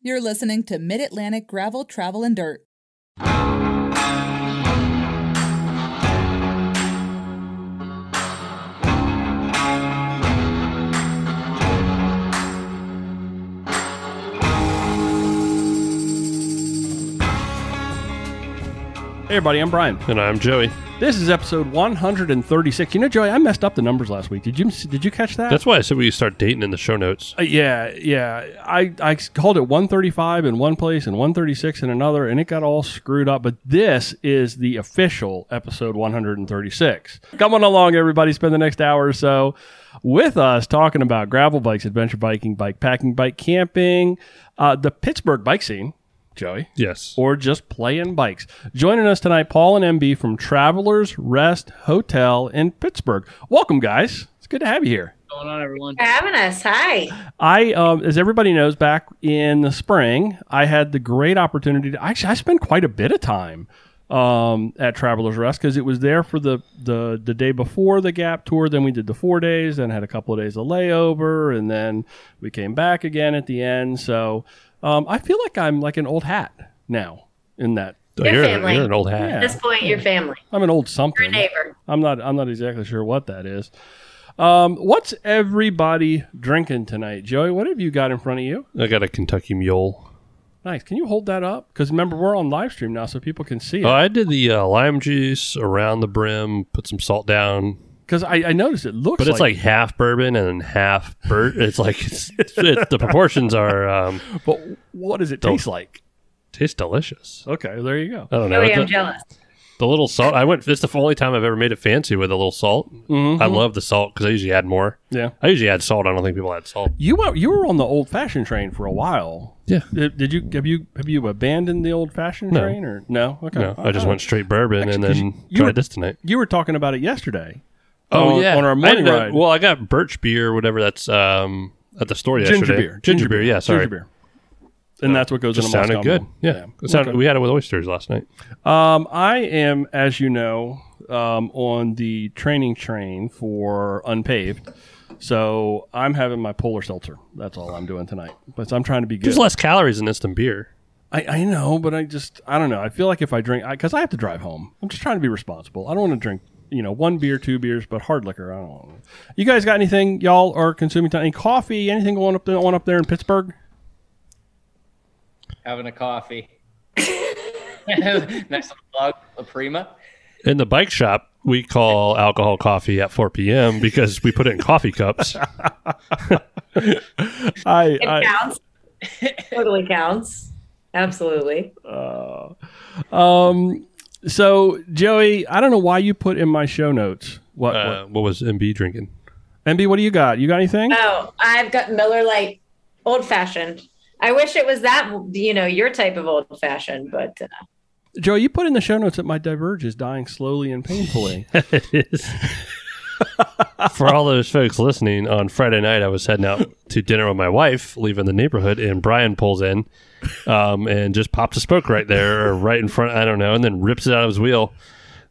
You're listening to Mid-Atlantic Gravel, Travel, and Dirt. Hey everybody, I'm Brian. And I'm Joey. This is episode 136. You know, Joey, I messed up the numbers last week. Did you catch that? That's why I said we start dating in the show notes. Yeah. I called it 135 in one place and 136 in another, and it got all screwed up. But this is the official episode 136. Coming along, everybody. Spend the next hour or so with us talking about gravel bikes, adventure biking, bike packing, bike camping, the Pittsburgh bike scene. Joey? Yes. Or just playing bikes. Joining us tonight, Paul and MB from Travelers Rest Hotel in Pittsburgh. Welcome, guys. It's good to have you here. What's going on, everyone? For having us. Hi. As everybody knows, back in the spring, I had the great opportunity to I spent quite a bit of time at Travelers Rest because it was there for the day before the Gap tour. Then we did the 4 days, then had a couple of days of layover, and then we came back again at the end. So I feel like I'm like an old hat now in that. You're family. You're an old hat. At this point, you're family. I'm an old something. You're a neighbor. I'm not exactly sure what that is. What's everybody drinking tonight? Joey, what have you got in front of you? I got a Kentucky Mule. Nice. Can you hold that up? Because remember, we're on live stream now, so people can see it. Oh, I did the lime juice around the brim, put some salt down. Because I noticed it looks but it's like half bourbon and half It's like the proportions are. But what does it taste like? Tastes delicious. Okay, there you go. I don't know. I'm jealous. The little salt. It's the only time I've ever made it fancy with a little salt. Mm-hmm. I love the salt because I usually add more. Yeah, I usually add salt. I don't think people add salt. You were on the old fashioned train for a while. Yeah. Did you have you abandoned the old fashioned train or no? Okay. No, I just went straight bourbon and then you tried were, this tonight. You were talking about it yesterday. Oh, on our morning ride. Well, I got birch beer or whatever that's at the store yesterday. Ginger beer. Yeah, sorry. Ginger beer. And that's what goes in a sounded Moscow good. Mule. Yeah. It sounded, we had it with oysters last night. I am, as you know, on the training train for Unpaved. So I'm having my polar seltzer. That's all I'm doing tonight. But I'm trying to be good. There's less calories in this than beer. I know, but I don't know. I feel like if I drink, because I have to drive home. I'm just trying to be responsible. I don't want to drink, one beer, 2 beers, but hard liquor, I don't want. You guys got anything y'all are consuming? Any coffee? Anything going on up there in Pittsburgh? Having a coffee. Nice little plug, La Prima. In the bike shop, we call alcohol coffee at 4 p.m. because we put it in coffee cups. It counts. Totally counts. Absolutely. So, Joey, I don't know why you put in my show notes. What was MB drinking? MB, what do you got? You got anything? Oh, I've got Miller Lite Old Fashioned. I wish it was that, your type of old fashioned, but. Joey, you put in the show notes that my Diverge is dying slowly and painfully. It is. For all those folks listening, on Friday night, I was heading out to dinner with my wife, leaving the neighborhood, and Brian pulls in and just pops a spoke right there, or right in front, I don't know, and then rips it out of his wheel.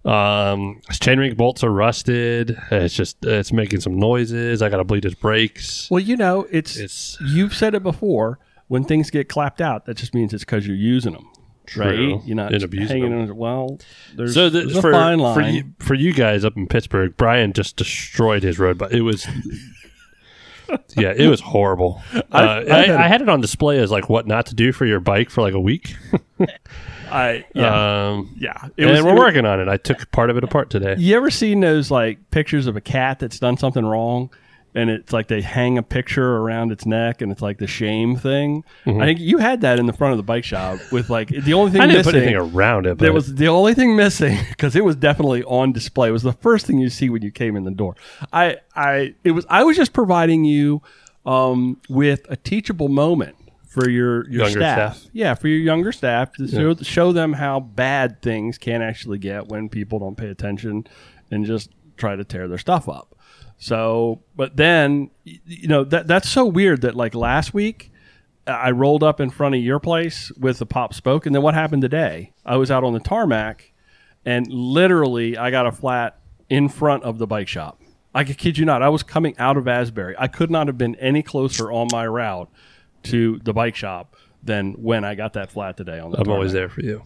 His chainring bolts are rusted. It's making some noises. I got to bleed his brakes. Well, it's you've said it before. When things get clapped out, that just means it's because you're using them. True. Right? You're not abusing hanging them. Well, there's a fine line. For you guys up in Pittsburgh, Brian just destroyed his road bike. It was... Yeah, it was horrible. I had it on display as like what not to do for your bike for like a week. We're working on it. I took part of it apart today. You ever seen those like pictures of a cat that's done something wrong? And it's like they hang a picture around its neck, and it's like the shame thing. Mm-hmm. I think you had that in the front of the bike shop with like the only thing I didn't missing. put anything around it. But there was the only thing missing because it was definitely on display. It was the first thing you see when you came in the door. I was just providing you with a teachable moment for your younger staff. Yeah, for your younger staff to show them how bad things can actually get when people don't pay attention and just try to tear their stuff up. So, but then, that's so weird that like last week I rolled up in front of your place with the pop spoke. And then what happened today? I was out on the tarmac and literally I got a flat in front of the bike shop. I kid you not. I was coming out of Asbury. I could not have been any closer on my route to the bike shop than when I got that flat today on the I'm tarmac. always there for you.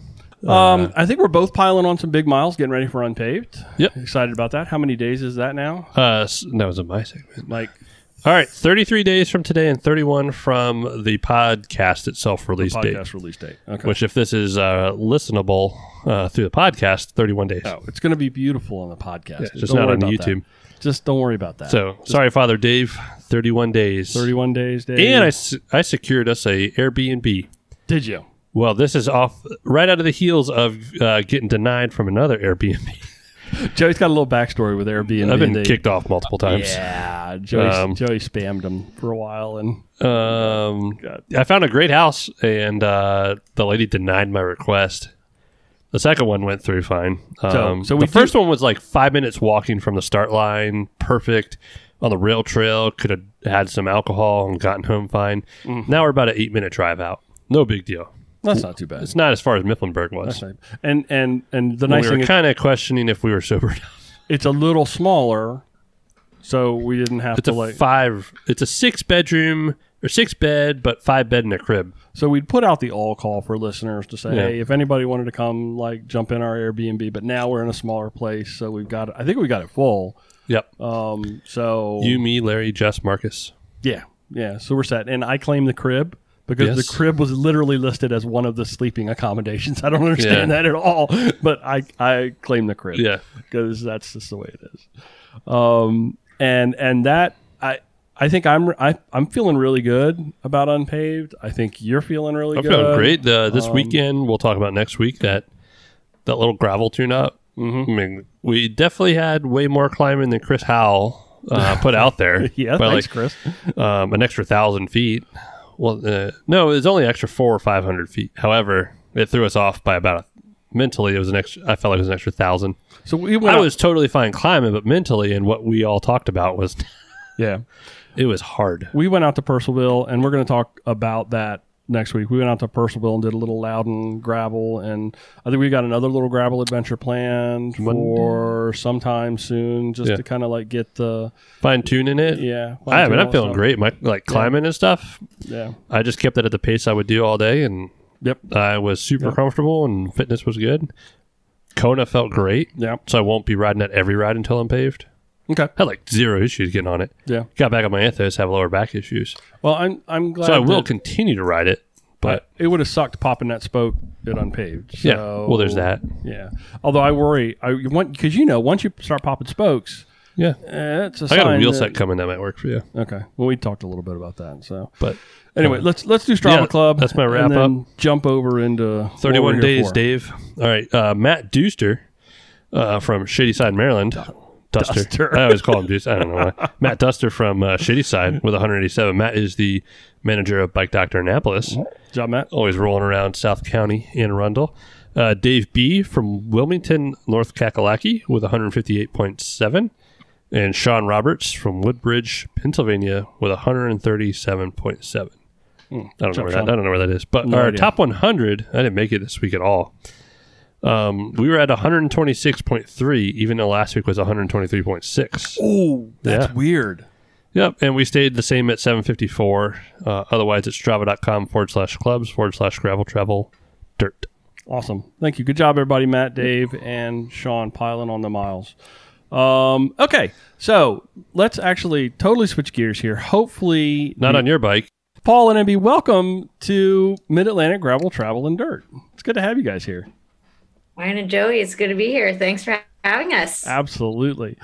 I think we're both piling on some big miles, getting ready for Unpaved. Yep. Excited about that. How many days is that now? That was in my segment. Like, All right, 33 days from today and 31 from the podcast itself release date. podcast release date. Okay. Which, if this is listenable through the podcast, 31 days. Oh, it's going to be beautiful on the podcast. Yeah, just Don't not worry on about YouTube. that. Just don't worry about that. So, sorry, Father Dave, 31 days. 31 days, Dave. And I secured us a Airbnb. Did you? Well, this is off right out of the heels of getting denied from another Airbnb. Joey's got a little backstory with Airbnb. I've been kicked off multiple times. Yeah, Joey spammed them for a while, and I found a great house, and the lady denied my request. The second one went through fine. So the first one was like 5 minutes walking from the start line, perfect on the rail trail. Could have had some alcohol and gotten home fine. Now we're about an 8-minute drive out. No big deal. that's not too bad. It's not as far as Mifflinburg was. That's right. And the nice We thing were is kind of questioning if we were sober enough. it's a little smaller, so we didn't have It's It's a 6-bedroom or 6-bed, but 5-bed and a crib. So we'd put out the all call for listeners to say, Yeah. hey, if anybody wanted to come, like jump in our Airbnb. But now we're in a smaller place, so I think we got it full. Yep. So You, me, Larry, Jess, Marcus. yeah. So we're set, and I claim the crib. Because Yes. the crib was literally listed as one of the sleeping accommodations. I don't understand that at all, but I claim the crib. Yeah. Because that's just the way it is. And that I think I'm feeling really good about Unpaved. I think you're feeling really good. I'm feeling great. This weekend, we'll talk about next week, that little gravel tune-up. I mean, we definitely had way more climbing than Chris Howell put out there. Yeah, by thanks, Chris. An extra 1,000 feet. Well, no, it was only an extra 400 or 500 feet. However, it threw us off by mentally, it was an extra. I felt like it was an extra 1,000. So I was totally fine climbing, but mentally, and what we all talked about was, yeah, it was hard. We went out to Purcellville, and we're going to talk about that next week. We went out to Purcellville and did a little Loudon gravel, and I think we got another little gravel adventure planned for sometime soon, just to kind of like get the fine tuning it. Yeah, I'm feeling great. My climbing and stuff. Yeah, I just kept it at the pace I would do all day, and I was super comfortable, and fitness was good. Kona felt great. Yeah, so I won't be riding at every ride until I'm paved. Okay, had like zero issues getting on it. Yeah, got back on my Ethos, have lower back issues. Well, I'm glad. So I will continue to ride it, but it would have sucked popping that spoke at Unpaved. So, yeah, well, there's that. Yeah, although I worry, because once you start popping spokes, it's a I got a wheel that, set coming that might work for you. Okay, well, we talked a little bit about that. So, but anyway, let's do Strava Club. That's my wrap and then up. Jump over into 31 days, Dave. All right, Matt Duster from Shady Side, Maryland. Duster. I always call him Deuce. I don't know why. Matt Duster from Shady Side with 187. Matt is the manager of Bike Doctor Annapolis. Good job, Matt. Always rolling around South County, Anne Arundel. Dave B. from Wilmington, North Kakalaki with 158.7. And Sean Roberts from Woodbridge, Pennsylvania with 137.7. I don't know where that is. But our top 100, I didn't make it this week at all. We were at 126.3, even though last week was 123.6. Oh, that's weird. Yep, and we stayed the same at 754. Otherwise, it's strava.com/clubs/gravel travel dirt. Awesome. Thank you. Good job, everybody. Matt, Dave, and Sean piling on the miles. Okay, so let's actually totally switch gears here. Hopefully... Not on your bike. Paul and MB, welcome to Mid-Atlantic Gravel, Travel, and Dirt. It's good to have you guys here. Ryan and Joey, it's good to be here. Thanks for having us. Absolutely.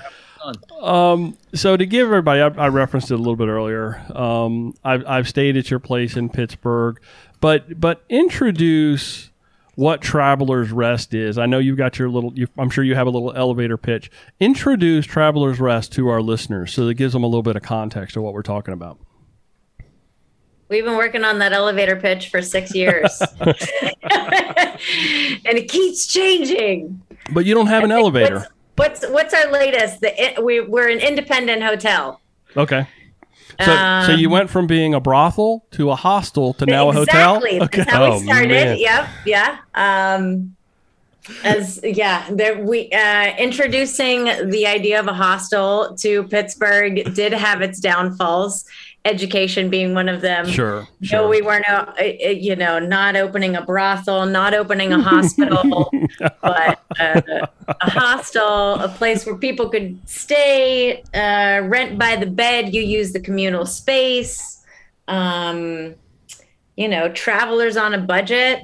So to give everybody, I referenced it a little bit earlier. I've stayed at your place in Pittsburgh, but introduce what Traveler's Rest is. I know you've got your little. I'm sure you have a little elevator pitch. Introduce Traveler's Rest to our listeners, so that gives them a little bit of context of what we're talking about. We've been working on that elevator pitch for 6 years. And it keeps changing. But you don't have an elevator. What's our latest? We're an independent hotel. Okay. So you went from being a brothel to a hostel to now a hotel? Exactly. Okay. That's how we started. Man. Yep. Yeah. Introducing the idea of a hostel to Pittsburgh did have its downfalls. education being one of them. Sure. No, we weren't, not opening a brothel, not opening a hospital, but a hostel, a place where people could stay, rent by the bed. You use the communal space. Travelers on a budget.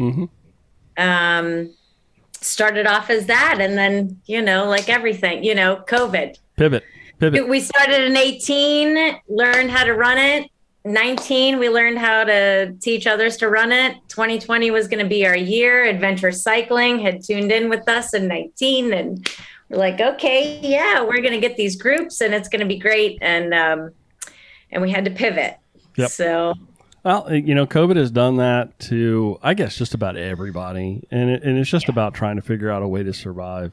Started off as that. And then, like everything, COVID. Pivot. We started in 18, learned how to run it. 19, we learned how to teach others to run it. 2020 was going to be our year. Adventure Cycling had tuned in with us in 19. And we're like, okay, yeah, we're going to get these groups and it's going to be great. And we had to pivot. Yep. So... Well, COVID has done that to, I guess, just about everybody, and it's just about trying to figure out a way to survive.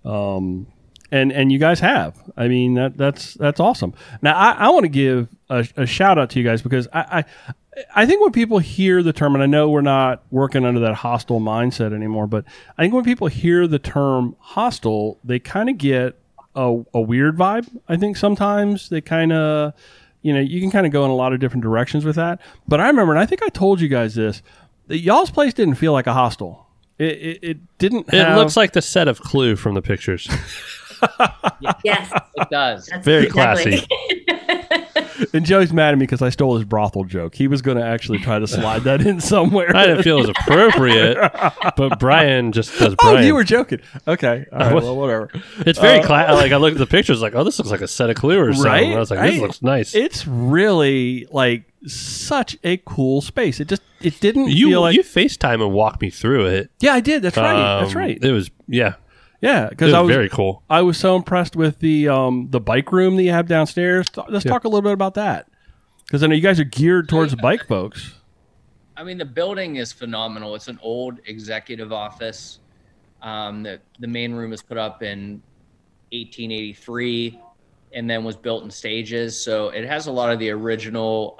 And you guys have. I mean, that's awesome. Now, I want to give a shout out to you guys because I think when people hear the term, and I know we're not working under that hostile mindset anymore, but I think when people hear the term hostile, they kind of get a weird vibe. I think sometimes they kind of. You can kind of go in a lot of different directions with that. But I remember, and I think I told you guys this, that y'all's place didn't feel like a hostel. It didn't have... It looks like the set of Clue from the pictures. Yes. It does. That's Very exactly. classy. And Joey's mad at me because I stole his brothel joke. He was going to actually try to slide that in somewhere. I didn't feel it was appropriate, but Brian just does Brian. Oh, you were joking. Okay. All right, well, whatever. It's very like I looked at the pictures, like, oh, this looks like a set of Clue or something. Right? I was like, this looks nice. It's really like such a cool space. It didn't feel like... You FaceTime and walk me through it. Yeah, I did. That's right. That's right. It was, yeah. Yeah, because I was very cool. I was so impressed with the bike room that you have downstairs. Let's talk a little bit about that, because I know you guys are geared towards the bike folks. I mean, the building is phenomenal. It's an old executive office. The main room was put up in 1883 and then was built in stages. So it has a lot of the original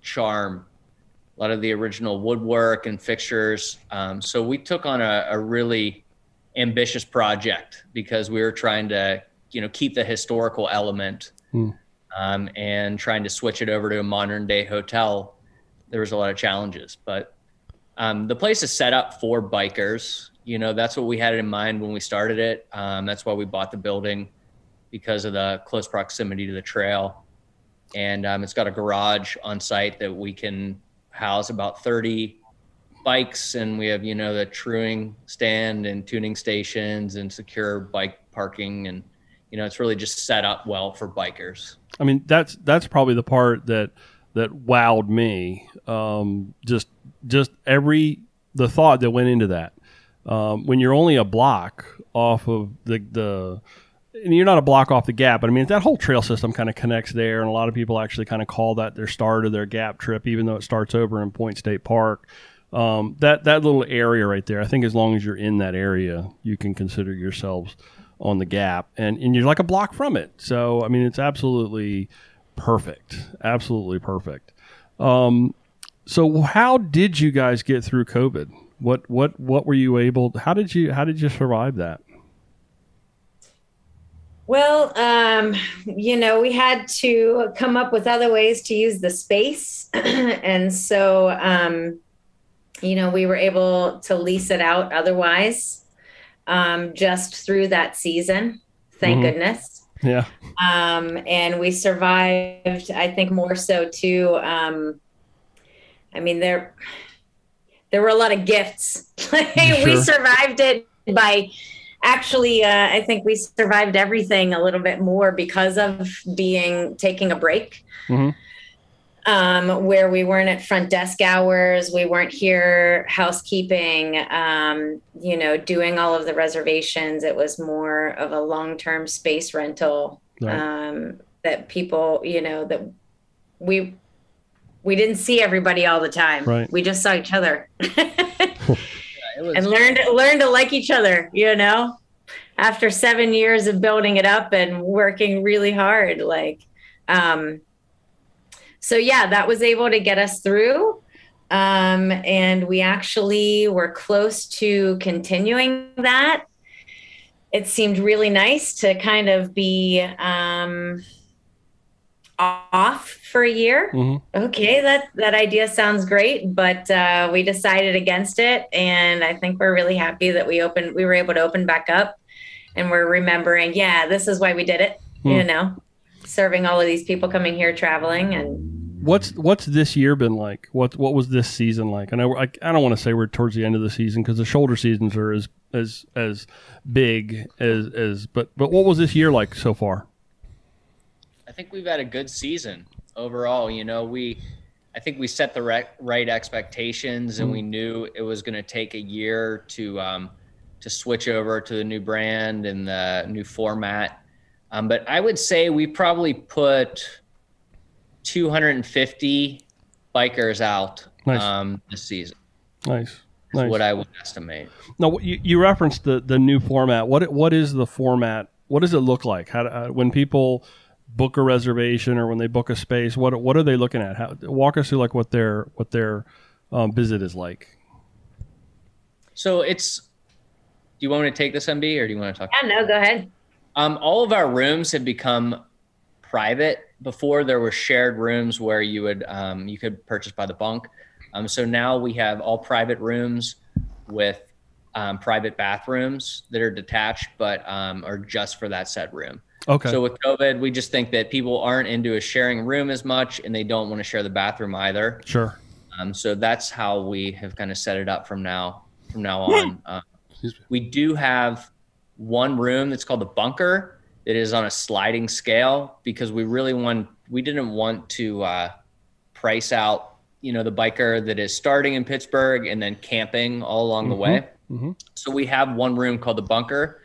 charm, a lot of the original woodwork and fixtures. So we took on a really ambitious project because we were trying to, keep the historical element and trying to switch it over to a modern day hotel. There was a lot of challenges, but the place is set up for bikers. That's what we had in mind when we started it. That's why we bought the building, because of the close proximity to the trail. And it's got a garage on site that we can house about 30 bikes, and we have the truing stand and tuning stations and secure bike parking, and it's really just set up well for bikers. I mean, that's probably the part that wowed me. Just the thought that went into that. When you're only a block off of the and you're not a block off the Gap, but I mean, that whole trail system kind of connects there, and a lot of people actually kind of call that their start of their Gap trip, even though it starts over in Point State Park. That little area right there, I think as long as you're in that area, you can consider yourselves on the Gap, and you're like a block from it. So, I mean, it's absolutely perfect. Absolutely perfect. So how did you guys get through COVID? What were you able to, how did you survive that? Well, we had to come up with other ways to use the space. And so, we were able to lease it out otherwise, just through that season. Thank goodness. Yeah. And we survived, I think, more so too. I mean, there were a lot of gifts. We survived it by actually, I think we survived everything a little bit more because of taking a break. Where we weren't at front desk hours, we weren't here housekeeping, doing all of the reservations. It was more of a long-term space rental, that people, that we didn't see everybody all the time. Right. We just saw each other And learned to like each other, after 7 years of building it up and working really hard, so yeah, that was able to get us through. And we actually were close to continuing that. It seemed really nice to kind of be off for a year. Okay, that idea sounds great, but we decided against it, and I think we're really happy that we were able to open back up, and we're remembering, this is why we did it. Serving all of these people coming here, traveling. And what's this year been like? What was this season like? And I don't want to say we're towards the end of the season, because the shoulder seasons are as big as but what was this year like so far? I think we've had a good season overall. I think we set the right expectations, and we knew it was going to take a year to switch over to the new brand and the new format. But I would say we probably put 250 bikers out this season. Nice. What I would estimate. Now, you referenced the new format. What is the format? What does it look like? When people book a reservation or when they book a space, what are they looking at? Walk us through like what their visit is like. So do you want me to take this, MB, or do you want to talk? Yeah, no, go ahead. All of our rooms have become private. Before, there were shared rooms where you could purchase by the bunk. So now we have all private rooms with private bathrooms that are detached, but are just for that set room. Okay. So with COVID, we just think that people aren't into a sharing room as much, and they don't want to share the bathroom either. Sure. So that's how we have kind of set it up from now on. We do have one room that's called the bunker that is on a sliding scale, because we didn't want to price out, the biker that is starting in Pittsburgh and then camping all along the way. So we have one room called the bunker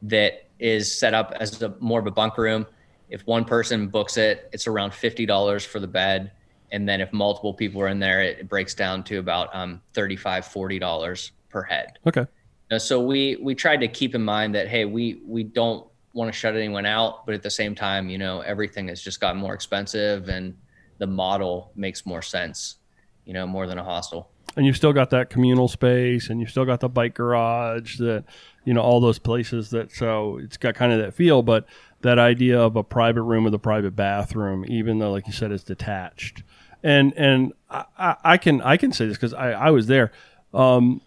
that is set up as more of a bunk room. If one person books it, it's around $50 for the bed. And then if multiple people are in there, it breaks down to about $35, $40 per head. Okay. So we tried to keep in mind that, hey, we don't want to shut anyone out, but at the same time, everything has just gotten more expensive, and the model makes more sense, more than a hostel. And you've still got that communal space, and you've still got the bike garage, that, all those places so it's got kind of that feel, but that idea of a private room with a private bathroom, even though, like you said, it's detached. And I can say this because I was there. I'll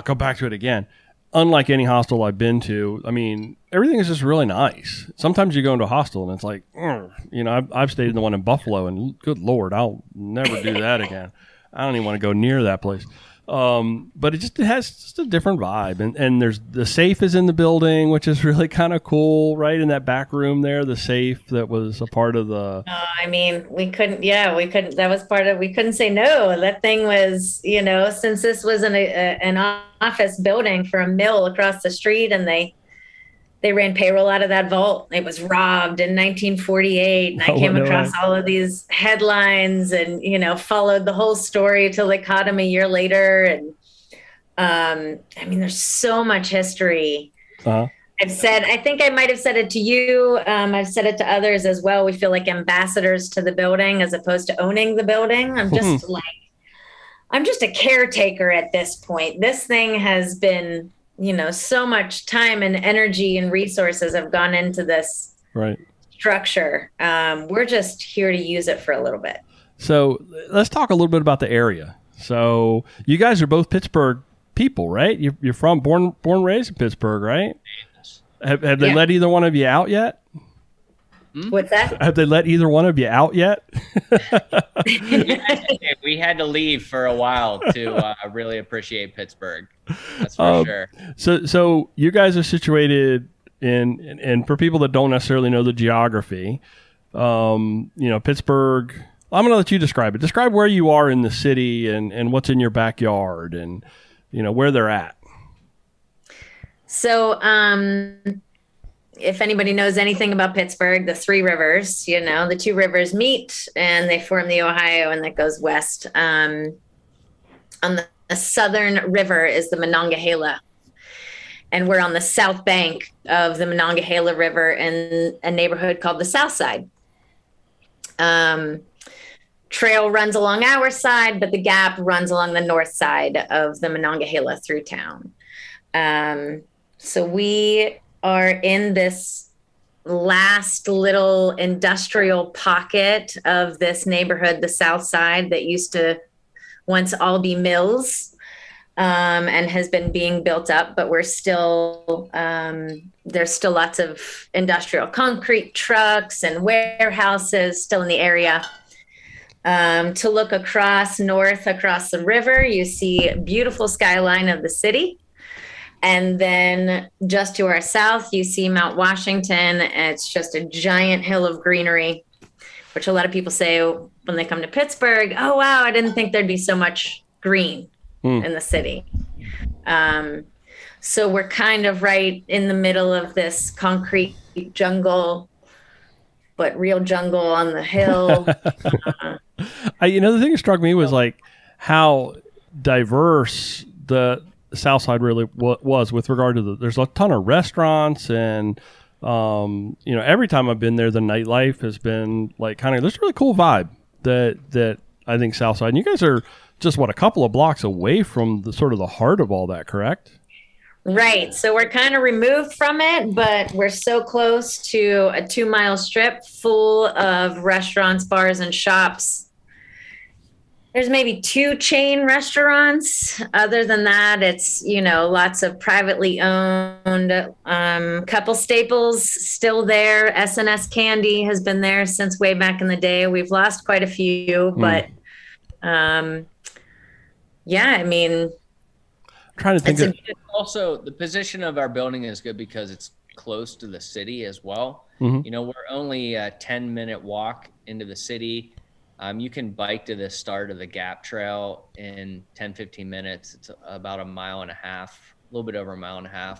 go back to it again. Unlike any hostel I've been to, I mean, everything is just really nice. Sometimes you go into a hostel and it's like, I've stayed in the one in Buffalo, and good Lord, I'll never do that again. I don't even want to go near that place. But it has just a different vibe. And there's the safe is in the building, which is really kind of cool, right? In that back room there, the safe that was a part of the... we couldn't say no. That thing was, since this was an office building for a mill across the street, and they ran payroll out of that vault. It was robbed in 1948. And I came across all of these headlines and, followed the whole story till they caught him a year later. And there's so much history. Uh-huh. I think I might have said it to you. I've said it to others as well. We feel like ambassadors to the building as opposed to owning the building. I'm just a caretaker at this point. This thing has been, so much time and energy and resources have gone into this structure. We're just here to use it for a little bit. So let's talk a little bit about the area. So you guys are both Pittsburgh people, right? You're from born raised in Pittsburgh, right? Have they let either one of you out yet? What's that? Have they let either one of you out yet? We had to leave for a while to really appreciate Pittsburgh. That's for sure. So you guys are situated in for people that don't necessarily know the geography, Pittsburgh. I'm going to let you describe it. Describe where you are in the city and what's in your backyard and, where they're at. So, if anybody knows anything about Pittsburgh, the three rivers, the two rivers meet and they form the Ohio, and that goes west. On the southern river is the Monongahela, and we're on the south bank of the Monongahela River in a neighborhood called the South Side. Trail runs along our side, but the Gap runs along the north side of the Monongahela through town. So we are in this last little industrial pocket of this neighborhood, the South Side, that used to once all be mills. And has been being built up, but we're still, there's still lots of industrial concrete trucks and warehouses still in the area. To look north across the river, you see a beautiful skyline of the city. And then just to our south, you see Mount Washington. It's just a giant hill of greenery, which a lot of people say when they come to Pittsburgh, oh, wow, I didn't think there'd be so much green in the city. So we're kind of right in the middle of this concrete jungle, but real jungle on the hill. The thing that struck me was like how diverse the South Side really was with regard to there's a ton of restaurants and, every time I've been there, the nightlife has been like there's a really cool vibe that I think South Side, and you guys are just a couple of blocks away from the sort of the heart of all that, correct? Right. So we're kind of removed from it, but we're so close to a 2-mile strip full of restaurants, bars, and shops. There's maybe 2 chain restaurants. Other than that, it's, lots of privately owned, couple staples still there. S&S Candy has been there since way back in the day. We've lost quite a few, but trying to think also the position of our building is good because it's close to the city as well. We're only a 10-minute walk into the city. You can bike to the start of the Gap Trail in 10-15 minutes. It's about 1.5 miles, a little bit over 1.5 miles.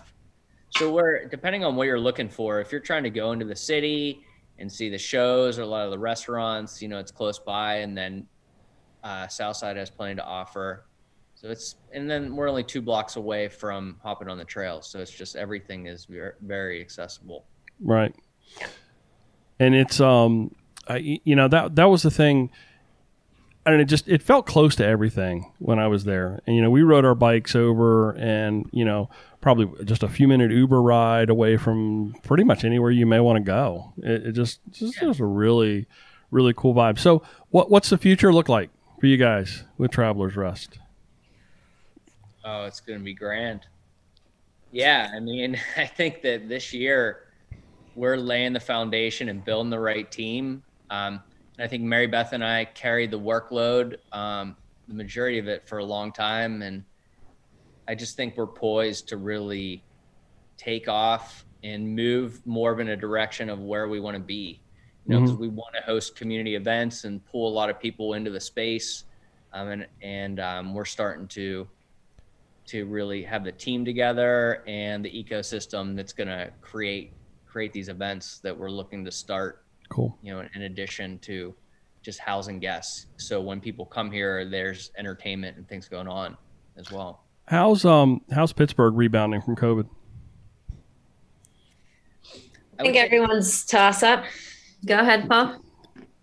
So we're, depending on what you're looking for, if you're trying to go into the city and see the shows or a lot of the restaurants, it's close by, and then Southside has plenty to offer. So and then we're only 2 blocks away from hopping on the trail. So it's just, everything is very, very accessible. Right. And it's, that was the thing. I mean, it felt close to everything when I was there. And, we rode our bikes over and, probably just a few minute Uber ride away from pretty much anywhere you may want to go. It just was a really, really cool vibe. So what's the future look like for you guys with Travelers Rest? Oh, it's going to be grand. Yeah. I mean, I think that this year we're laying the foundation and building the right team. I think Mary Beth and I carried the workload, the majority of it, for a long time. And I just think we're poised to really take off and move more in a direction of where we want to be, because we want to host community events and pull a lot of people into the space. And we're starting to really have the team together and the ecosystem that's going to create these events that we're looking to start. Cool. In addition to just housing guests. So when people come here, there's entertainment and things going on as well. How's Pittsburgh rebounding from COVID? I think everyone's toss up. Go ahead, Paul.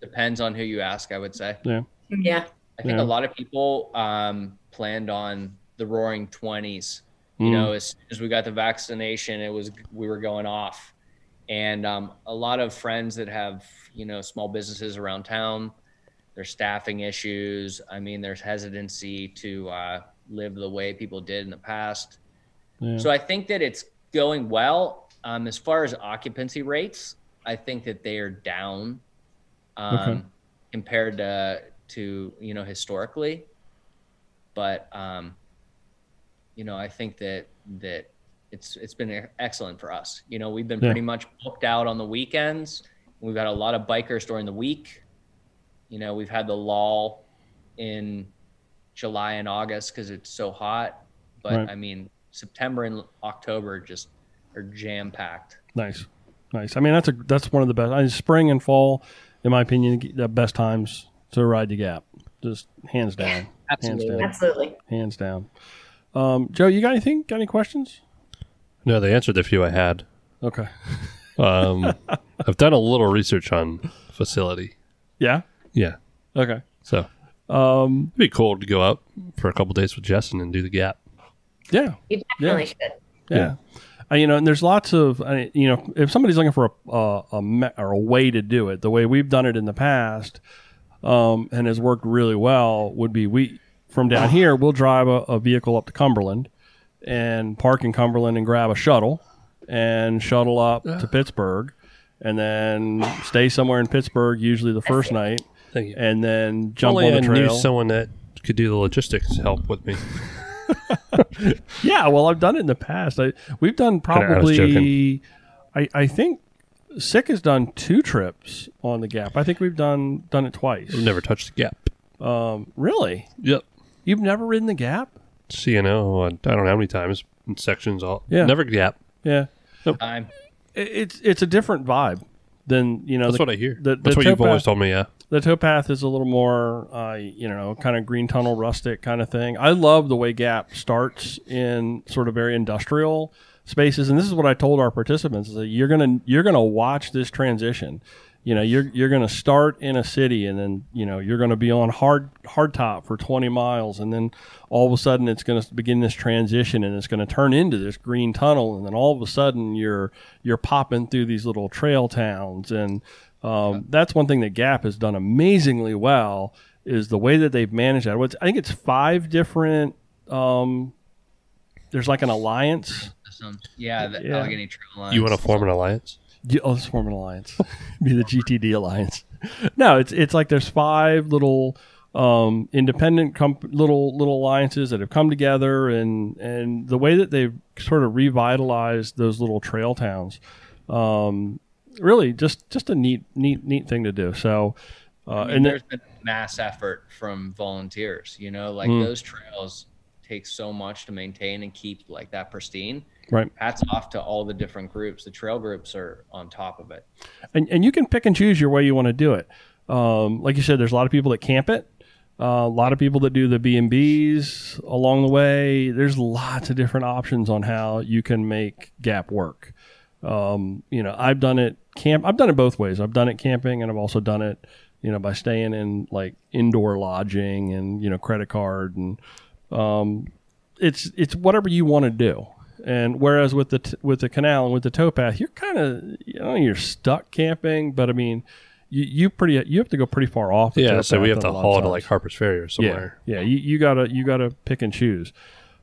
Depends on who you ask, I would say. Yeah. I think a lot of people planned on the roaring 20s. As soon as we got the vaccination, we were going off. And a lot of friends that have, small businesses around town, there's staffing issues. I mean, there's hesitancy to live the way people did in the past. Yeah. So I think that it's going well. As far as occupancy rates, I think that they are down compared to historically. But, I think that it's been excellent for us. We've been pretty much booked out on the weekends. We've got a lot of bikers during the week. We've had the lull in July and August because it's so hot. But I mean, September and October just are jam packed. Nice. I mean, that's one of the best. Spring and fall, in my opinion, the best times to ride the Gap. Just hands down. Absolutely. Hands down. Joe, you got anything? Got any questions? No, they answered the few I had. Okay. I've done a little research on facility. Yeah? Yeah. Okay. So it'd be cool to go up for a couple days with Justin and do the Gap. Yeah. You definitely should. Yeah. And there's lots of, if somebody's looking for a way to do it, the way we've done it in the past, and has worked really well, would be from down here, we'll drive a vehicle up to Cumberland and park in Cumberland and grab a shuttle and shuttle up to Pittsburgh, and then stay somewhere in Pittsburgh, usually the first night. Thank you. And then jump Only on the I trail. knew someone that could do the logistics help with me. Yeah, well, I've done it in the past. We've done probably, I think Sick has done 2 trips on the Gap. I think we've done it twice. I've never touched the Gap. Really? Yep. You've never ridden the Gap? CNO, I don't know how many times in sections. Yeah. Never Gap. Yeah. Time. It's a different vibe than, That's what I hear. The That's what you've always told me, yeah. The towpath is a little more, kind of green tunnel rustic kind of thing. I love the way Gap starts in sort of very industrial spaces, and this is what I told our participants: is that you're gonna watch this transition. You're gonna start in a city, and then you're gonna be on hard top for 20 miles, and then all of a sudden it's gonna begin this transition, and it's gonna turn into this green tunnel, and then all of a sudden you're popping through these little trail towns. And that's one thing that Gap has done amazingly well, is the way that they've managed that. I think it's 5 different. There's like an alliance. The Allegheny Trail Alliance. You want to form an alliance? Let's form an alliance. Be the GTD alliance. No, it's like there's 5 little independent little alliances that have come together, and the way that they've sort of revitalized those little trail towns. Really just a neat thing to do. So, and there's been a mass effort from volunteers. Those trails take so much to maintain and keep like that pristine. Right. Hats off to all the different groups. The trail groups are on top of it. And you can pick and choose your way you want to do it. Like you said, there's a lot of people that camp it. A lot of people that do the B&Bs along the way. There's lots of different options on how you can make Gap work. I've done it I've done it both ways. I've done it camping, and I've also done it, by staying in like indoor lodging and, credit card, and it's whatever you want to do. And whereas with the canal and with the towpath, you're kind of, you're stuck camping, but I mean, you have to go pretty far off. So we have to haul to like Harper's Ferry or somewhere. Yeah. You gotta pick and choose.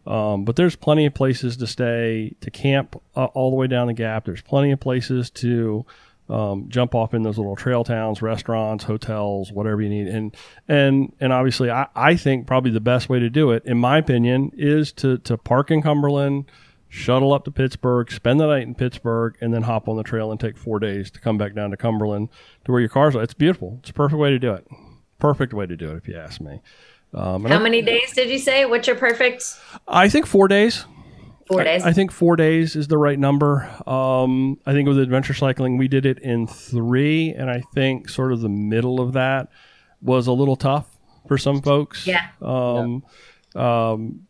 But there's plenty of places to stay, to camp all the way down the Gap. There's plenty of places to jump off in those little trail towns, restaurants, hotels, whatever you need. And obviously, I think probably the best way to do it, in my opinion, is to park in Cumberland, shuttle up to Pittsburgh, spend the night in Pittsburgh, and then hop on the trail and take 4 days to come back down to Cumberland to where your cars are. It's beautiful. It's a perfect way to do it. Perfect way to do it, if you ask me. How many days did you say? What's your perfect? I think 4 days. 4 days. I think 4 days is the right number. I think with adventure cycling, we did it in 3, and I think sort of the middle of that was a little tough for some folks. Yeah.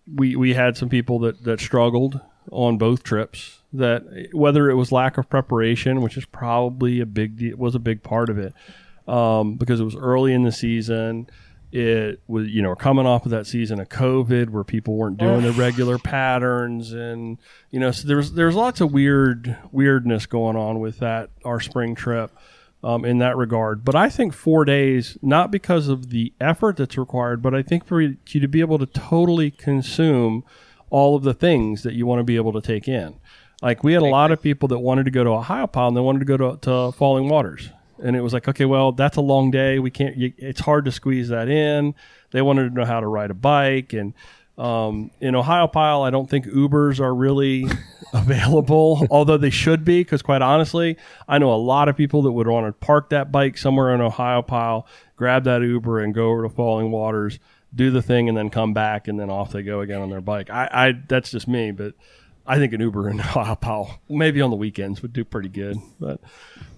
We had some people that struggled on both trips, that whether it was lack of preparation, which is probably a big part of it, because it was early in the season. It was, we're coming off of that season of COVID where people weren't doing the regular patterns, and so there's lots of weirdness going on with that, our spring trip, in that regard. But I think 4 days, not because of the effort that's required, but I think for you to be able to totally consume all of the things that you want to be able to take in. Like, we had a lot of people that wanted to go to Ohiopyle, and they wanted to go to Falling Waters. And it was like, okay, well, that's a long day. It's hard to squeeze that in. They wanted to know how to ride a bike. And in Ohiopyle, I don't think Ubers are really available, although they should be, because quite honestly, I know a lot of people that would want to park that bike somewhere in Ohiopyle, grab that Uber, and go over to Falling Waters, do the thing, and then come back, and then off they go again on their bike. That's just me, but I think an Uber in Ohiopyle, maybe on the weekends, would do pretty good, but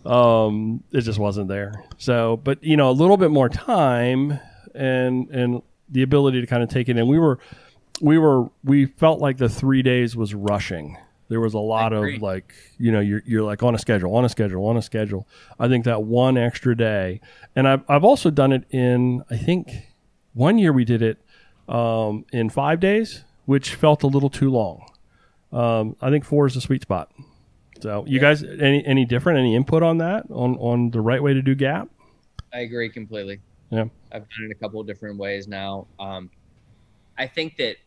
it just wasn't there. So, but a little bit more time and the ability to kind of take it in. We felt like the 3 days was rushing. There was a lot of like, you're like on a schedule. I think that one extra day, and I've also done it in, I think one year we did it in 5 days, which felt a little too long. I think 4 is the sweet spot. So you guys, any different? Any input on that? On the right way to do gap? I agree completely. Yeah, I've done it a couple of different ways now. I think that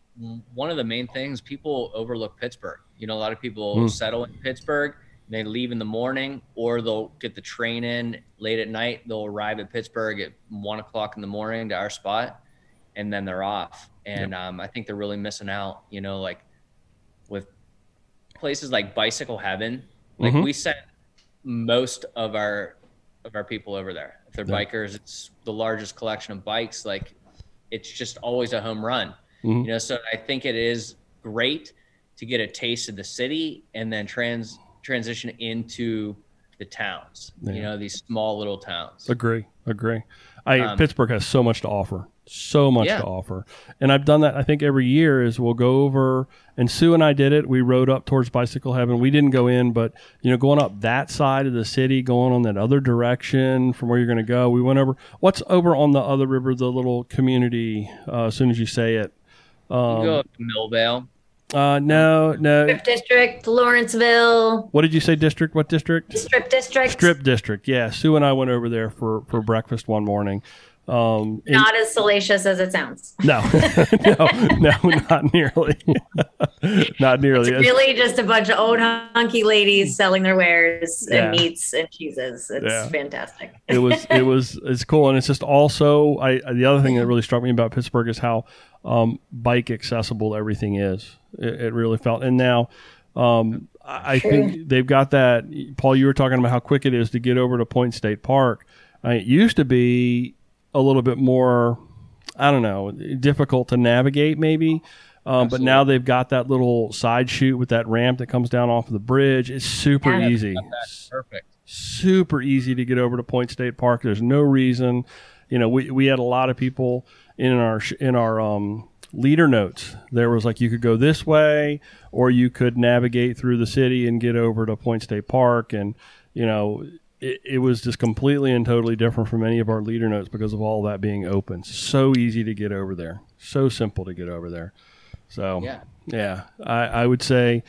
one of the main things, people overlook Pittsburgh. You know, a lot of people settle in Pittsburgh, they leave in the morning, or they'll get the train in late at night. They'll arrive at Pittsburgh at 1 o'clock in the morning to our spot, and then they're off. And I think they're really missing out, you know, like with places like Bicycle Heaven. Like we send most of our people over there. If they're bikers, it's the largest collection of bikes. Like, it's just always a home run. You know, so I think it is great to get a taste of the city and then transition into the towns, you know, these small little towns. Agree. Pittsburgh has so much to offer. To offer. And I've done that, I think, every year is we'll go over, and Sue and I did it. We rode up towards Bicycle Heaven. We didn't go in, but, you know, going up that side of the city, going on that other direction from where you're going to go. We went over, what's over on the other river, the little community, as soon as you say it. You go up to Millvale. No. Strip District, Lawrenceville. What did you say, district? What district? Strip District. Strip District, yeah. Sue and I went over there for breakfast one morning. Not as salacious as it sounds. No, not nearly. Not nearly. It's really just a bunch of old hunky ladies selling their wares and meats and cheeses. It's fantastic. It's cool. And it's just also, the other thing that really struck me about Pittsburgh is how bike accessible everything is. It really felt. And now I think they've got that. Paul, you were talking about how quick it is to get over to Point State Park. It used to be a little bit more, I don't know, difficult to navigate maybe. But now they've got that little side chute with that ramp that comes down off of the bridge. It's super easy. Perfect. Super easy to get over to Point State Park. There's no reason. You know, we had a lot of people in our leader notes. There was like, you could go this way, or you could navigate through the city and get over to Point State Park. And, you know, it was just completely and totally different from any of our leader notes because of all that being open. So easy to get over there. So simple to get over there. So, I would say,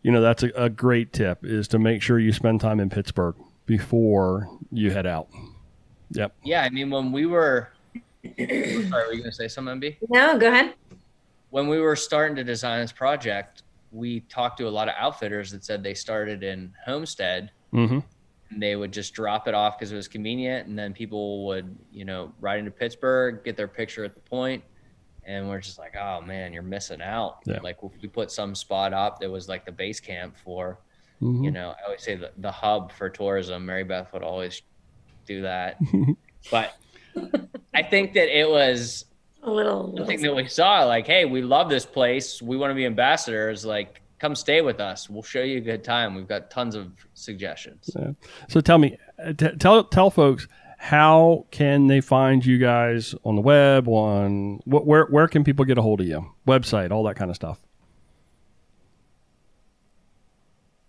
you know, that's a great tip, is to make sure you spend time in Pittsburgh before you head out. Yep. Yeah, I mean, when we were sorry, were you going to say something, MB? No, go ahead. When we were starting to design this project, we talked to a lot of outfitters that said they started in Homestead. And they would just drop it off because it was convenient. And then people would, you know, ride into Pittsburgh, get their picture at the point. And we're just like, oh, man, you're missing out. Yeah. Like, if we put some spot up that was like the base camp for, you know, I always say the hub for tourism. Mary Beth would always do that. But I think that it was something that we saw, like, hey, we love this place. We want to be ambassadors. Like, come stay with us. We'll show you a good time. We've got tons of suggestions. Yeah. So tell me, tell folks, how can they find you guys on the web? Where can people get a hold of you? Website, all that kind of stuff.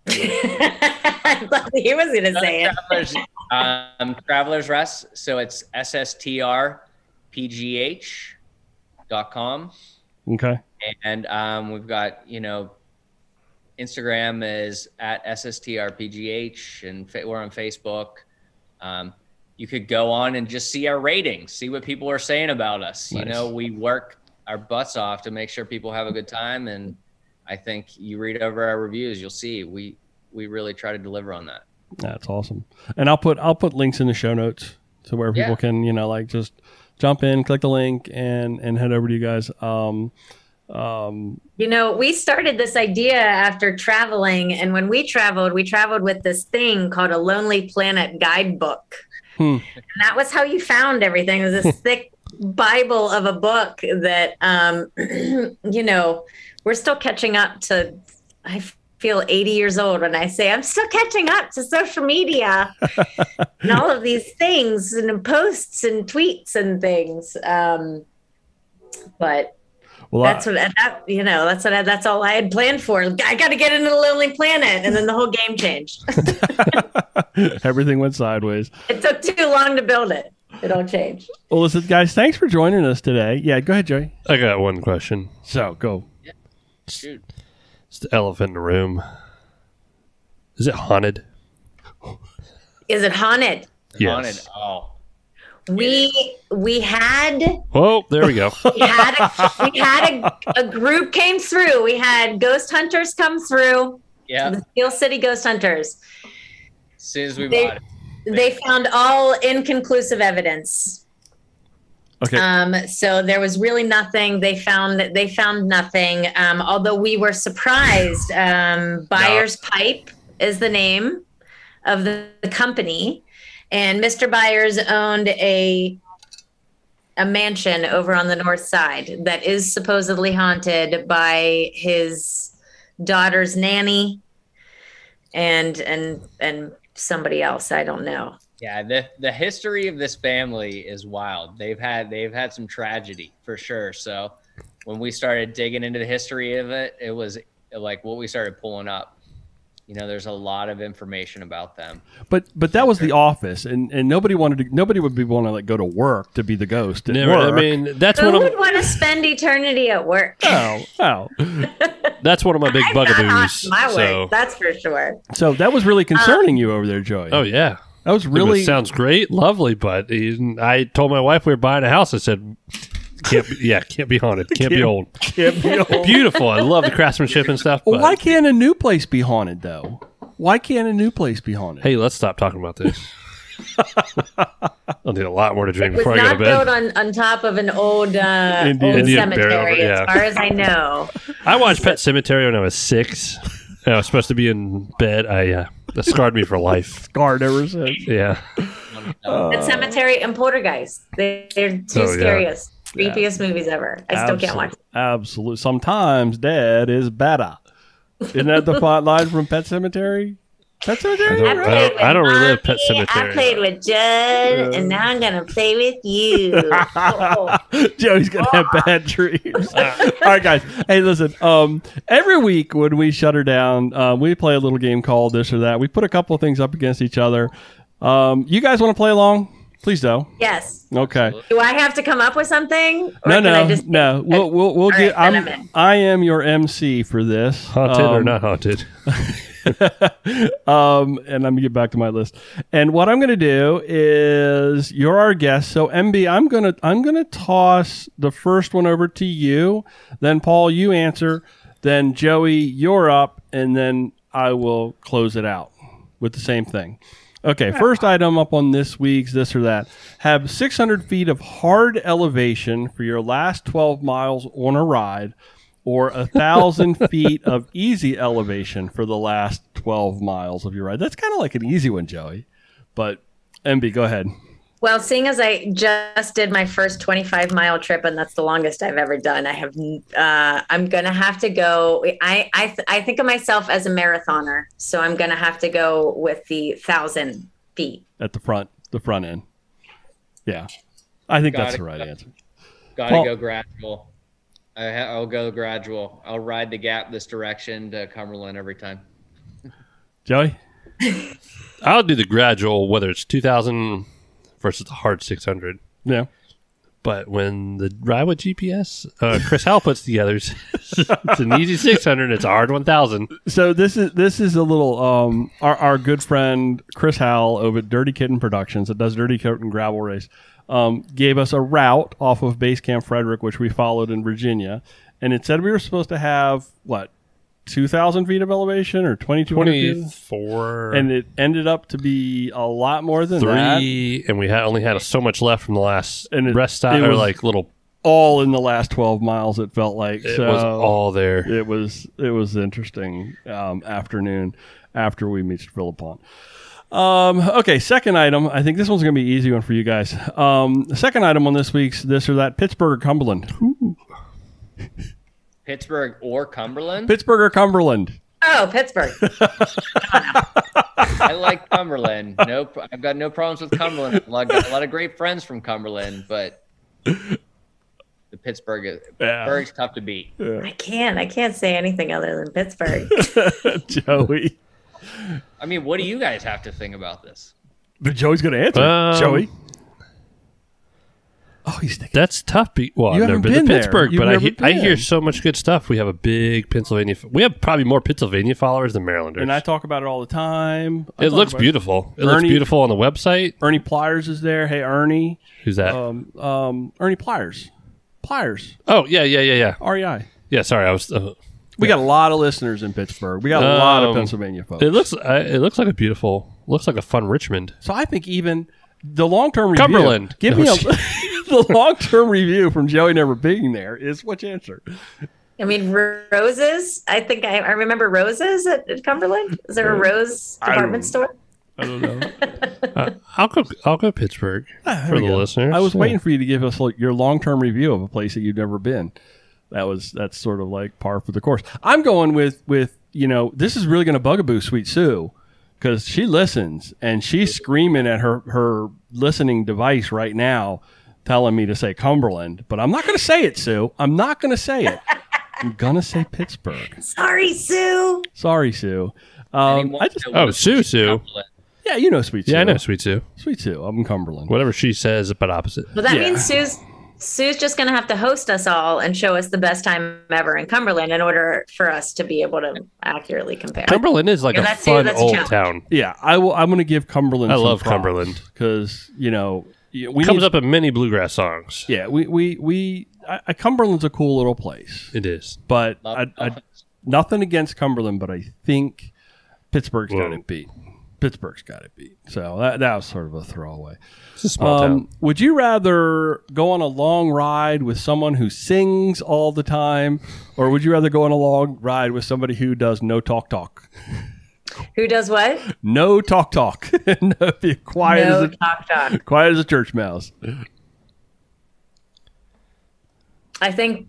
I thought he was going to say it. Travelers Rest. So it's SSTRPGH.com. Okay. And we've got, you know, Instagram is at SSTRPGH, and we're on Facebook. You could go on and just see our ratings, see what people are saying about us. Nice. You know, we work our butts off to make sure people have a good time. And I think you read over our reviews, you'll see we really try to deliver on that. That's awesome. And I'll put links in the show notes to where people can, you know, like just jump in, click the link and head over to you guys. You know, we started this idea after traveling, and when we traveled with this thing called a Lonely Planet guidebook. And that was how you found everything. It was this thick Bible of a book that, you know, we're still catching up to. I feel 80 years old when I say I'm still catching up to social media and all of these things and posts and tweets and things. But well, that's that's all I had planned for. I got to get into the Lonely Planet, and then the whole game changed. Everything went sideways. It took too long to build it. It all changed. Well, listen, guys, thanks for joining us today. Yeah, go ahead, Joey. I got one question. So go. Yeah. Shoot. It's the elephant in the room. Is it haunted? Is it haunted? Yes. Haunted. Oh. We had Oh, there we go. we had a group came through. We had ghost hunters come through. Yeah. The Steel City Ghost Hunters. As soon as we bought it. They found all inconclusive evidence. Okay. So there was really nothing. They found nothing. Although we were surprised. Byers Pipe is the name of the company, and Mr. Byers owned a mansion over on the north side that is supposedly haunted by his daughter's nanny and somebody else. I don't know. Yeah, the history of this family is wild. They've had some tragedy for sure. So when we started digging into the history of it, it was like what we started pulling up. You know, there's a lot of information about them. But that was the office, and nobody would be wanting to like go to work to be the ghost. At work. I mean, that's Who one would of want to spend eternity at work? Oh. that's one of my big I'm not bugaboos. my So, work, that's for sure. So that was really concerning you over there, Joey. oh yeah, That was it really sounds great, lovely. But I told my wife we were buying a house. I said, can't be haunted, can't be old. can't be old. Beautiful. I love the craftsmanship and stuff. Well, But, why can't a new place be haunted though? Why can't a new place be haunted? hey, let's stop talking about this. I'll need a lot more to drink It was before I go not to bed. built on top of an old Indian cemetery, burial, yeah. as far as I know. I watched Pet Cemetery when I was 6. And I was supposed to be in bed. That scarred me for life. Scarred ever since. Yeah. That cemetery and Poltergeist. They're two Oh, yeah. scariest, creepiest movies ever. I still can't watch them. Absolutely. Sometimes dead is better. Isn't that the font line from Pet Cemetery? Pet Cemetery? I don't relive Pet Cemetery. I played with Judd, and now I'm gonna play with you. Joey's gonna have bad dreams. All right, guys. Hey, listen. Every week when we shut her down, we play a little game called This or That. We put a couple of things up against each other. You guys want to play along? Please do. Yes. Okay. Do I have to come up with something? Or No. can I just- We'll get. right, then I'm in. I am your MC for this. Haunted or not haunted? And let me get back to my list. And what I'm going to do is you're our guest. So MB, I'm going to toss the first one over to you. Then Paul, you answer. Then Joey, you're up, and then I will close it out with the same thing. Okay, first item up on this week's This or That. Have 600 feet of hard elevation for your last 12 miles on a ride, or 1,000 feet of easy elevation for the last 12 miles of your ride. That's kind of like an easy one, Joey. But MB, go ahead. Well, seeing as I just did my first 25-mile trip, and that's the longest I've ever done, I'm gonna have to go. I think of myself as a marathoner, so I'm gonna have to go with the 1,000 feet At the front end. Yeah, I think that's the right answer. Gotta go gradual. I'll go gradual. I'll ride the gap this direction to Cumberland every time. Joey? I'll do the gradual, whether it's 2,000 versus the hard 600. Yeah. But when the ride with GPS, Chris Howell puts together, it's an easy 600, it's a hard 1,000. So this is a little our good friend Chris Howell over at Dirty Kitten Productions that does Dirty Kitten Gravel Race gave us a route off of Base Camp Frederick, which we followed in Virginia, and it said we were supposed to have 2,000 feet of elevation or 2,200 feet? 24. And it ended up to be a lot more than 3, and we only had so much left from the last And rest stop, it or was like little. all in the last 12 miles, it felt like. It was all there. It was interesting afternoon after we reached Philippon. Okay, second item. I think this one's going to be an easy one for you guys. The second item on this week's This or That, Pittsburgh or Cumberland? Ooh. Pittsburgh or Cumberland? Pittsburgh or Cumberland? Oh, Pittsburgh. I like Cumberland. I've got no problems with Cumberland. I've got a lot of great friends from Cumberland, but the Pittsburgh's tough to beat. Yeah. I can't say anything other than Pittsburgh. Joey. I mean, what do you guys have to think about this? But Joey's going to answer. Joey? Oh, he's thinking. That's tough. Well, You I've never haven't been been to there. Pittsburgh, You've but never I hear been. so much good stuff. We have a big Pennsylvania. We have probably more Pennsylvania followers than Marylanders. And I talk about it all the time. It looks beautiful. It looks Ernie- beautiful on the website. Ernie Pliers is there. Hey, Ernie. Who's that? Ernie Pliers. Pliers. Oh, yeah. REI. Yeah, sorry. I was. We got a lot of listeners in Pittsburgh. We got a lot of Pennsylvania folks. It looks like a beautiful. Looks like a fun Richmond. So I think even the long-term review. Cumberland. Give me the long-term review from Joey never being there is what you answer. I mean, roses. I think I remember roses at Cumberland. Is there a rose department store? I don't know. I'll go Pittsburgh for the listeners. I was waiting for you to give us your long-term review of a place that you've never been. That's sort of like par for the course. I'm going with this is really going to bugaboo Sweet Sue because she listens and she's screaming at her listening device right now, telling me to say Cumberland, but I'm not going to say it, Sue. I'm not going to say it. I'm going to say Pittsburgh. Sorry, Sue. Sorry, Sue. Sue. Yeah, you know Sweet Sue. Yeah, I know Sweet Sue. Sweet Sue. I'm in Cumberland. Whatever she says, but opposite. Well, that means Sue's just going to have to host us all and show us the best time ever in Cumberland in order for us to be able to accurately compare. Cumberland is like a fun old town. Yeah, I'm going to give Cumberland. I some love props Cumberland because comes up in many bluegrass songs. Yeah, Cumberland's a cool little place. It is, but nothing against Cumberland, but I think Pittsburgh's got it beat. Pittsburgh's got it beat. So that was sort of a throwaway. It's a small town. Would you rather go on a long ride with someone who sings all the time, or would you rather go on a long ride with somebody who does no talk? Who does what? No talk. No, be quiet talk. Quiet as a church mouse. I think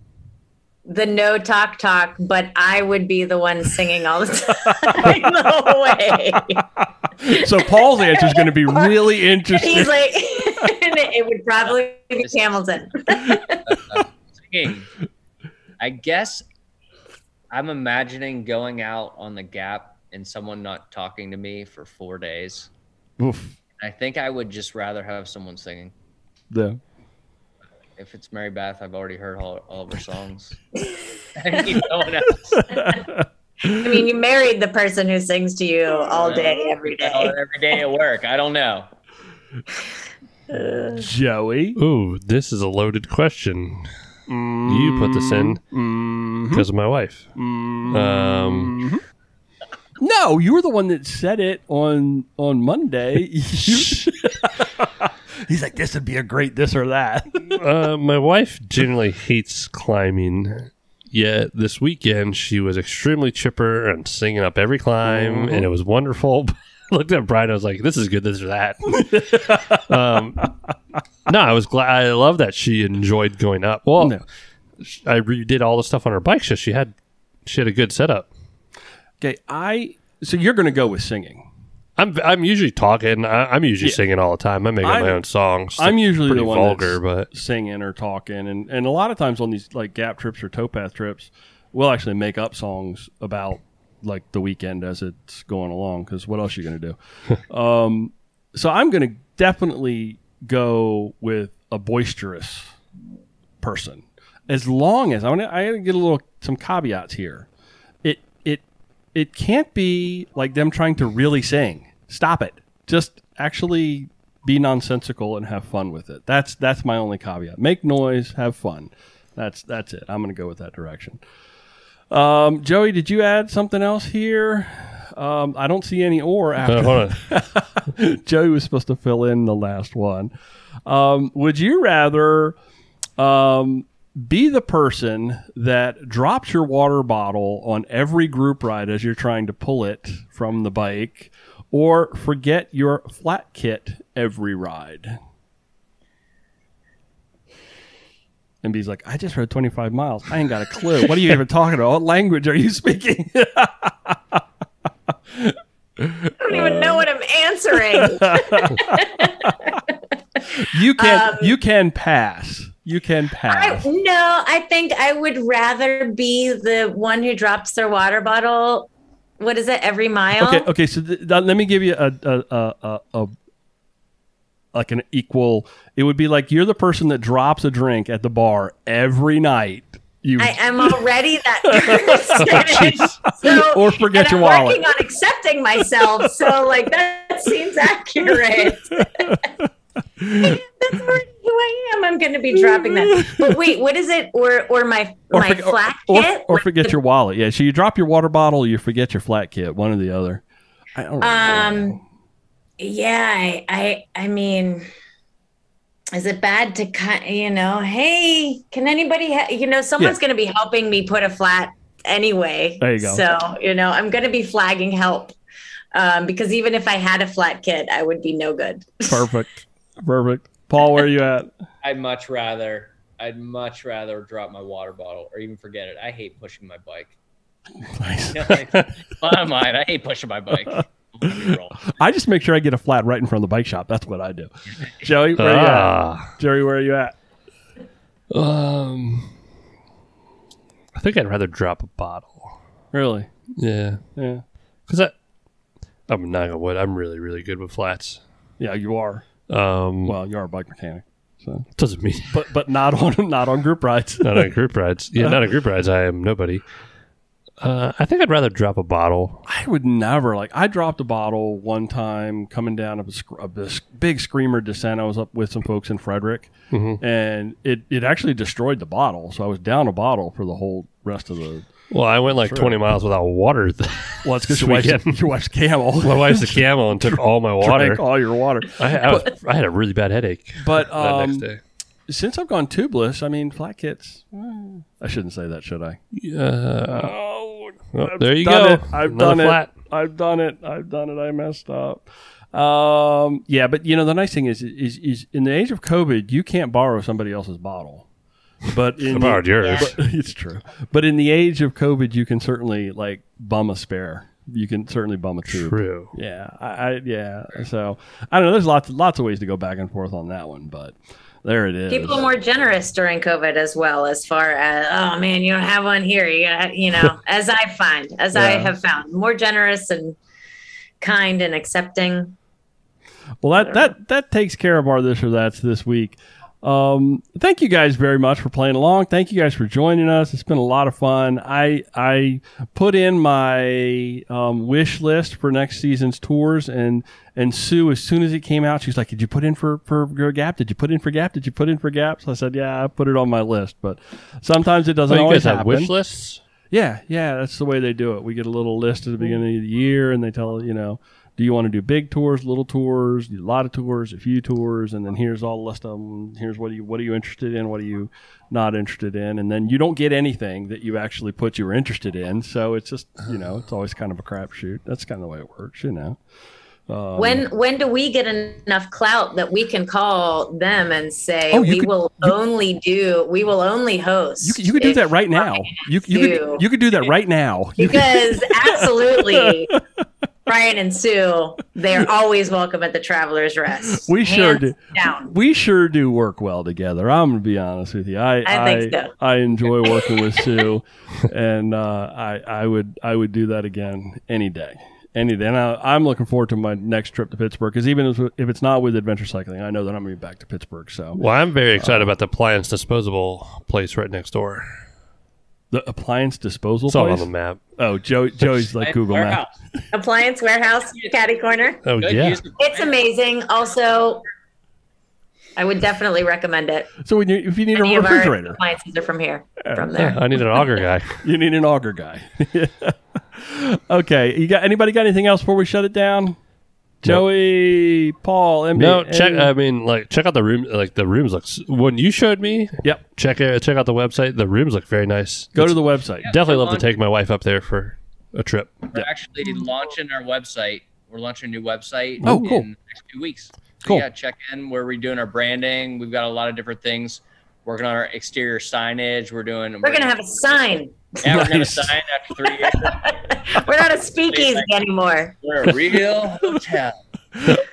the no talk, but I would be the one singing all the time. No way. So Paul's answer is going to be really interesting. He's like, it would probably be Hamilton. Singing. I guess I'm imagining going out on the Gap and someone not talking to me for 4 days. Oof. I think I would just rather have someone singing. Yeah. If it's Mary Beth, I've already heard all of her songs. I need no one else. I mean, you married the person who sings to you all day, every day. Every day at work. I don't know. Joey? Ooh, this is a loaded question. You put this in because of my wife. No, you were the one that said it on Monday. He's like, this would be a great this or that. My wife generally hates climbing, yet this weekend she was extremely chipper and singing up every climb, and it was wonderful. I looked at Brian, I was like, this is good, this or that. No, I was glad. I love that she enjoyed going up. Well, I redid all the stuff on her bike, so she had a good setup. Okay, so you're going to go with singing. I'm usually talking. I'm usually singing all the time. I'm making my own songs. I'm usually pretty the one vulgar, that's but singing or talking, and a lot of times on these like Gap trips or towpath trips, we'll actually make up songs about like the weekend as it's going along. Because what else are you going to do? So I'm going to definitely go with a boisterous person, as long as I got to get some caveats here. It can't be like them trying to really sing. Stop it. Just actually be nonsensical and have fun with it. That's my only caveat. Make noise, have fun. That's it. I'm going to go with that direction. Joey, did you add something else here? I don't see any or after. Hold on. Joey was supposed to fill in the last one. Would you rather be the person that drops your water bottle on every group ride as you're trying to pull it from the bike, or forget your flat kit every ride? And B's like, I just rode 25 miles. I ain't got a clue. What are you even talking about? What language are you speaking? I don't even know what I'm answering. You can pass. You can pass. I think I would rather be the one who drops their water bottle. What is it? Every mile? Okay. So let me give you a like an equal. It would be like you're the person that drops a drink at the bar every night. I'm already that person. So, or forget your I'm wallet. working on accepting myself. So like that seems accurate. That's already who I am. I'm going to be dropping that. But wait, what is it? Or my flat kit? Or forget your wallet. Yeah. So you drop your water bottle, you forget your flat kit, one or the other. I don't know. Yeah. I mean, is it bad to cut, hey, can anybody, someone's going to be helping me put a flat anyway. There you go. So, I'm going to be flagging help because even if I had a flat kit, I would be no good. Perfect. Paul, where are you at? I'd much rather drop my water bottle or even forget it. I hate pushing my bike. Nice. Bottom line, I hate pushing my bike. I just make sure I get a flat right in front of the bike shop. That's what I do. Joey, where are you at? Jerry, where are you at? I think I'd rather drop a bottle. Really? Yeah. Yeah. Because I'm not gonna wood. I'm really, really good with flats. Yeah, you are. Well, you are a bike mechanic, so doesn't mean. But not on group rides. Not on group rides. Yeah, not on group rides. I am nobody. I think I'd rather drop a bottle. I would never. I dropped a bottle one time coming down a big screamer descent. I was up with some folks in Frederick, and it actually destroyed the bottle. So I was down a bottle for the whole rest of the. Well, I went 20 miles without water. Well, it's because your wife's camel. My wife's a camel and took all my water. Drank all your water. I had a really bad headache. But that next day. Since I've gone tubeless, I mean, flat kits. I shouldn't say that, should I? There you go. I've done it. I messed up. Yeah, but the nice thing is in the age of COVID, you can't borrow somebody else's bottle. But I borrowed yours. It's true. But in the age of COVID, you can certainly bum a spare. You can certainly bum a tube. True. Yeah. Yeah. So I don't know. There's lots of ways to go back and forth on that one, but there it is. People are more generous during COVID as well, as far as, oh man, you don't have one here. You got, as I have found, more generous and kind and accepting. Well, that takes care of our this or that's this week. Thank you guys very much for playing along. Thank you guys for joining us. It's been a lot of fun. I put in my wish list for next season's tours, and Sue, as soon as it came out, she's like, "Did you put in for Gap? Did you put in for Gap? Did you put in for Gap?" So I said, "Yeah, I put it on my list." But sometimes it doesn't always happen. You guys have wish lists? Yeah, that's the way they do it. We get a little list at the beginning of the year, and they tell do you want to do big tours, little tours, a lot of tours, a few tours, and then here's all the list of them. Here's what are you interested in, what are you not interested in, and then you don't get anything that you actually put you were interested in. So it's just it's always kind of a crapshoot. That's kind of the way it works, When do we get enough clout that we can call them and say we will only host? You could do that right now. You could do that right now. Because absolutely, Brian and Sue, they're always welcome at the Traveler's Rest. We sure do. We sure do work well together. I'm gonna be honest with you. I think so. I enjoy working with Sue, and I would do that again any day. And I'm looking forward to my next trip to Pittsburgh, because even if it's not with adventure cycling, I know that I'm going to be back to Pittsburgh. So, well, I'm very excited about the appliance disposable place right next door. The appliance disposal it's place? all on the map. Oh, Joey's like Google Maps. Appliance warehouse, catty corner. Oh, yeah. It's amazing. Also, I would definitely recommend it. So if you need a refrigerator. Appliances are from here, from there. I need an auger guy. You need an auger guy. Okay. Anybody got anything else before we shut it down? Joey, Paul, MB. No, check out the room. The rooms look. When you showed me, yep. Check out the website. The rooms look very nice. Go to the website. Yeah, definitely love to take my wife up there for a trip. We're actually launching our website. We're launching a new website. Oh, cool. In the next 2 weeks. So cool. Yeah, check in. We're redoing our branding. We've got a lot of different things. Working on our exterior signage. We're going to have a sign. Yeah, we're going to sign after 3 years. We're not a speakeasy anymore. We're a real hotel.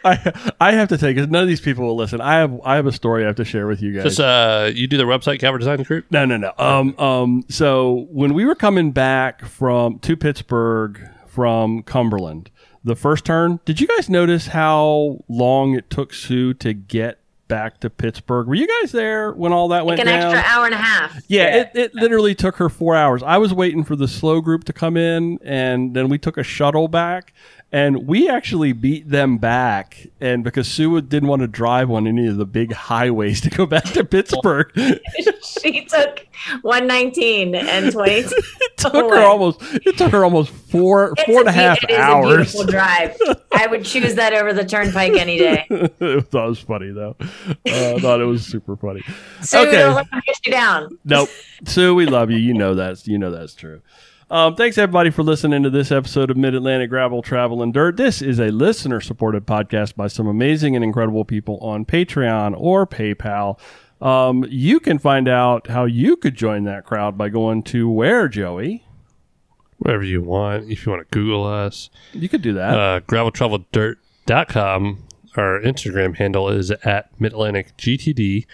I have to take, because none of these people will listen. I have a story I have to share with you guys. Just you do the website, Calvert Design Group? No. So when we were coming back to Pittsburgh from Cumberland. The first turn, did you guys notice how long it took Sue to get back to Pittsburgh? Were you guys there when all that went down? An extra hour and a half. Yeah, it literally took her 4 hours. I was waiting for the slow group to come in, and then we took a shuttle back, and we actually beat them back. And because Sue didn't want to drive on any of the big highways to go back to Pittsburgh, She took 119 and 22. it took her almost four and a half hours. It is a beautiful drive. I would choose that over the turnpike any day. That was funny though. I thought it was super funny. Sue, Okay. don't let me push you down. Nope. Sue, we love you. You know that's true. Thanks everybody for listening to this episode of Mid-Atlantic Gravel, Travel, and Dirt. This is a listener-supported podcast by some amazing and incredible people on Patreon or PayPal. You can find out how you could join that crowd by going to where, Joey? Whatever you want. If you want to Google us. You could do that. graveltraveldirt.com. Our Instagram handle is at MidAtlanticGTD.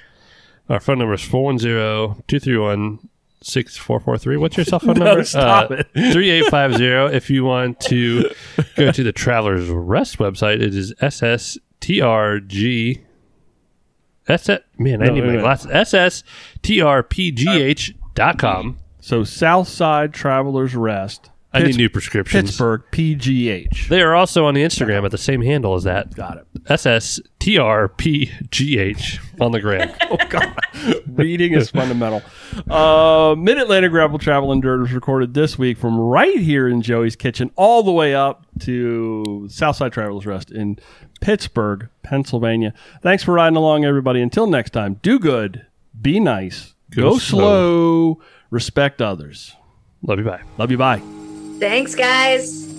Our phone number is 410-231-6443. What's your cell phone number? Stop it. 3850. If you want to go to the Travelers Rest website, it is SSTRG. That's it. Man, I need my glasses. SSTRPGH.com. So Southside Travelers Rest. I need new prescriptions. Pittsburgh PGH. They are also on the Instagram at the same handle as that. Got it. SSTRPGH on the gram. Oh, God. Reading is fundamental. Mid-Atlantic Gravel, Travel, and Dirt was recorded this week from right here in Joey's kitchen all the way up to Southside Travelers Rest in Pittsburgh, Pennsylvania. Thanks for riding along, everybody. Until next time, do good, be nice, go slow, respect others. Love you, bye. Love you, bye. Thanks, guys.